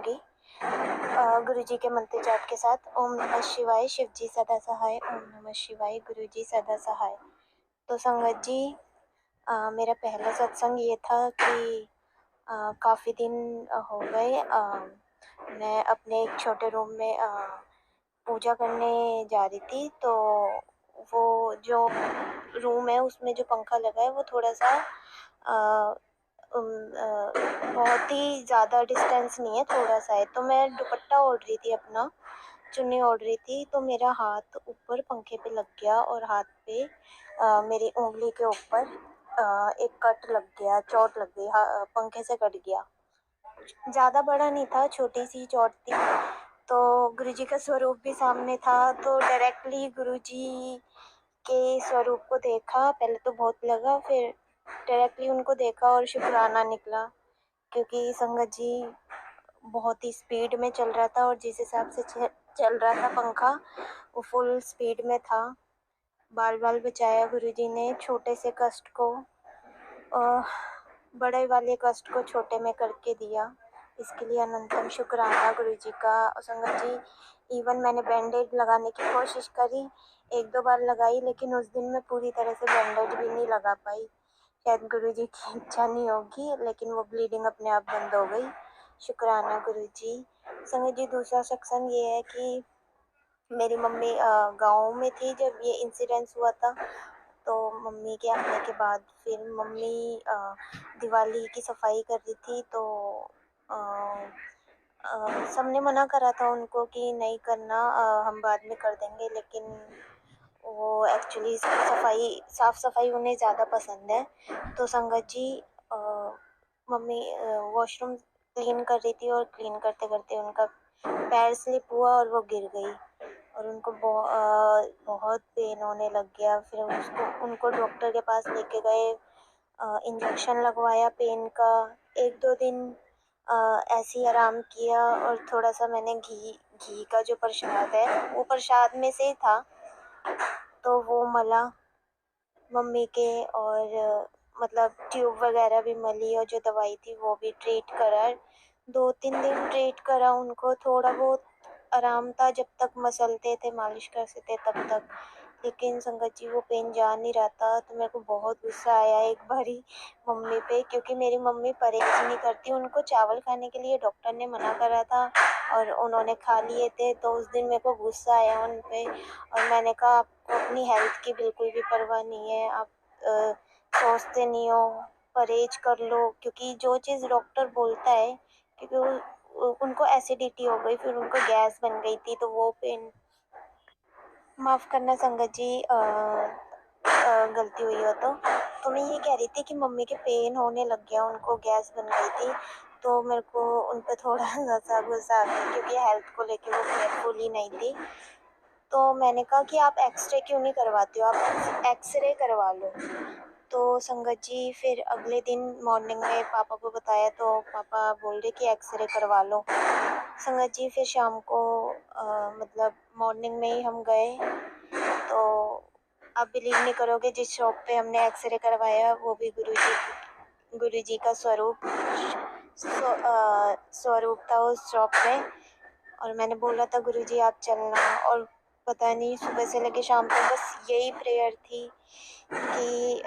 करूँगी गुरुजी के मंत्र जाप के साथ। ओम नमः शिवाय, शिव जी सदा सहाय। ओम नमः शिवाय, गुरुजी सदा सहाय। तो संगत जी, मेरा पहला सत्संग ये था कि काफ़ी दिन हो गए मैं अपने एक छोटे रूम में पूजा करने जा रही थी। तो वो जो रूम है उसमें जो पंखा लगा है वो थोड़ा-सा अ, बहुत ही ज़्यादा डिस्टेंस नहीं है, थोड़ा-सा है। तो मैं दुपट्टा ओढ़ रही थी अपना, चुन्नी ओढ़ रही थी, तो मेरा हाथ ऊपर पंखे पे लग गया और हाथ पे मेरी उँगली के ऊपर एक कट लग गया, चोट लग गई, पंखे से कट गया। ज़्यादा बड़ा नहीं था, छोटी-सी चोट थी। तो गुरुजी का स्वरूप भी सामने था, तो डायरेक्टली गुरुजी के स्वरूप को देखा। पहले तो बहुत लगा, फिर डायरेक्टली उनको देखा और शुक्राना निकला, क्योंकि संगत जी बहुत ही स्पीड में चल रहा था और जिस हिसाब से चल रहा था पंखा, वो फुल स्पीड में था। बाल-बाल बचाया गुरुजी ने छोटे से कष्ट को, बड़े वाले कष्ट को छोटे में करके दिया। इसके लिए अनंतम शुक्राना गुरुजी का। और संगत जी, इवन मैंने बैंडेज लगाने की कोशिश करी, 1-2 बार लगाई, लेकिन उस दिन मैं पूरी तरह से बैंडेज भी नहीं लगा पाई। शायद गुरुजी की इच्छा नहीं होगी, लेकिन वो ब्लीडिंग अपने आप बंद हो गई। शुक्राना गुरुजी। संगत जी, दूसरा सत्संग ये है कि मेरी मम्मी गाँव में थी जब ये इंसिडेंस हुआ था। तो मम्मी के आने के बाद फिर मम्मी दिवाली की सफाई कर रही थी। तो अ, सबने मना करा था उनको कि नहीं करना, हम बाद में कर देंगे, लेकिन वो एक्चुअली साफ सफाई उन्हें ज़्यादा पसंद है। तो संगत जी, अ, मम्मी वॉशरूम क्लीन कर रही थी और क्लीन करते करते उनका पैर स्लिप हुआ और वो गिर गई और उनको बहुत पेन होने लग गया। फिर उसको उनको डॉक्टर के पास लेके गए, इंजेक्शन लगवाया पेन का। 1-2 दिन ऐसे ही आराम किया और थोड़ा-सा मैंने घी घी का जो प्रसाद है, वो प्रसाद में से ही था, तो वो मला मम्मी के। और मतलब ट्यूब वगैरह भी मली और जो दवाई थी वो भी ट्रीट करा। 2-3 दिन ट्रीट करा उनको, थोड़ा बहुत आराम था जब तक मसलते थे, मालिश करते थे तब तक। लेकिन संगत जी, वो पेन जा नहीं रहा था। तो मेरे को बहुत गुस्सा आया एक बारी मम्मी पे, क्योंकि मेरी मम्मी परहेज़ नहीं करती। उनको चावल खाने के लिए डॉक्टर ने मना करा था और उन्होंने खा लिए थे। तो उस दिन मेरे को गुस्सा आया उन पे और मैंने कहा, आपको अपनी हेल्थ की बिल्कुल भी परवाह नहीं है, आप सोचते नहीं हो, परहेज कर लो। क्योंकि जो चीज़ डॉक्टर बोलता है, क्योंकि उनको एसिडिटी हो गई, फिर उनको गैस बन गई थी, तो वो पेन। माफ़ करना संगत जी, गलती हुई हो तो मैं ये कह रही थी कि मम्मी के पेन होने लग गया, उनको गैस बन गई थी। तो मेरे को उन पे थोड़ा सा गुस्सा आ गया, क्योंकि हेल्थ को लेके वो केयरफुल ही नहीं थी। तो मैंने कहा कि आप एक्सरे क्यों नहीं करवाते हो, आप एक्सरे करवा लो। तो संगत जी, फिर अगले दिन मॉर्निंग में पापा को बताया तो पापा बोल रहे कि एक्सरे करवा लो। संगत जी, फिर शाम को मतलब मॉर्निंग में ही हम गए। तो आप बिलीव नहीं करोगे, जिस शॉप पे हमने एक्सरे करवाया वो भी गुरुजी का स्वरूप था उस शॉप में। और मैंने बोला था, गुरुजी आप चलना। और पता नहीं सुबह से लेके शाम तक बस यही प्रेयर थी कि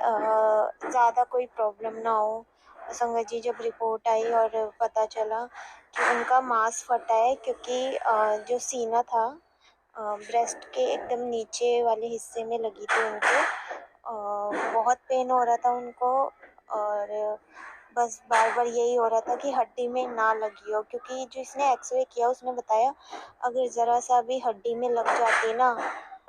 ज़्यादा कोई प्रॉब्लम ना हो। संगत जी, जब रिपोर्ट आई और पता चला कि उनका मांस फटा है, क्योंकि जो सीना था ब्रेस्ट के एकदम नीचे वाले हिस्से में लगी थी उनको। बहुत पेन हो रहा था उनको और बस बार-बार यही हो रहा था कि हड्डी में ना लगी हो, क्योंकि जिसने एक्सरे किया उसने बताया, अगर ज़रा-सा भी हड्डी में लग जाती ना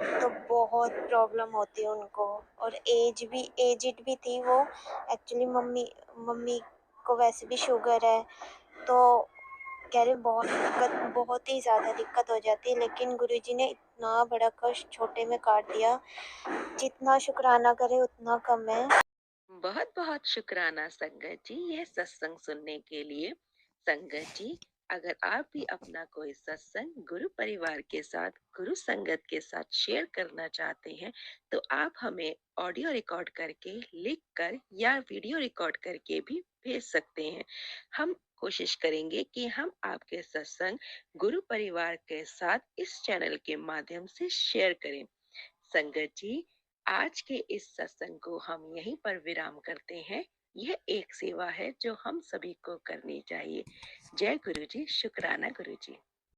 तो बहुत प्रॉब्लम होती है उनको। और एजिड भी थी वो। एक्चुअली मम्मी मम्मी को वैसे भी शुगर है, तो कह रहे बहुत ही ज़्यादा दिक्कत हो जाती है। लेकिन गुरुजी ने इतना बड़ा कष्ट छोटे में काट दिया, जितना शुक्राना करे उतना कम है। बहुत बहुत शुक्राना संगत जी यह सत्संग सुनने के लिए। संगत जी, अगर आप भी अपना कोई सत्संग गुरु परिवार के साथ, गुरु संगत के साथ शेयर करना चाहते हैं, तो आप हमें ऑडियो रिकॉर्ड करके, लिख कर या वीडियो रिकॉर्ड करके भी भेज सकते हैं। हम कोशिश करेंगे कि हम आपके सत्संग गुरु परिवार के साथ इस चैनल के माध्यम से शेयर करें। संगत जी, आज के इस सत्संग को हम यहीं पर विराम करते हैं। यह एक सेवा है जो हम सभी को करनी चाहिए। जय गुरु जी, शुक्राना गुरु जी।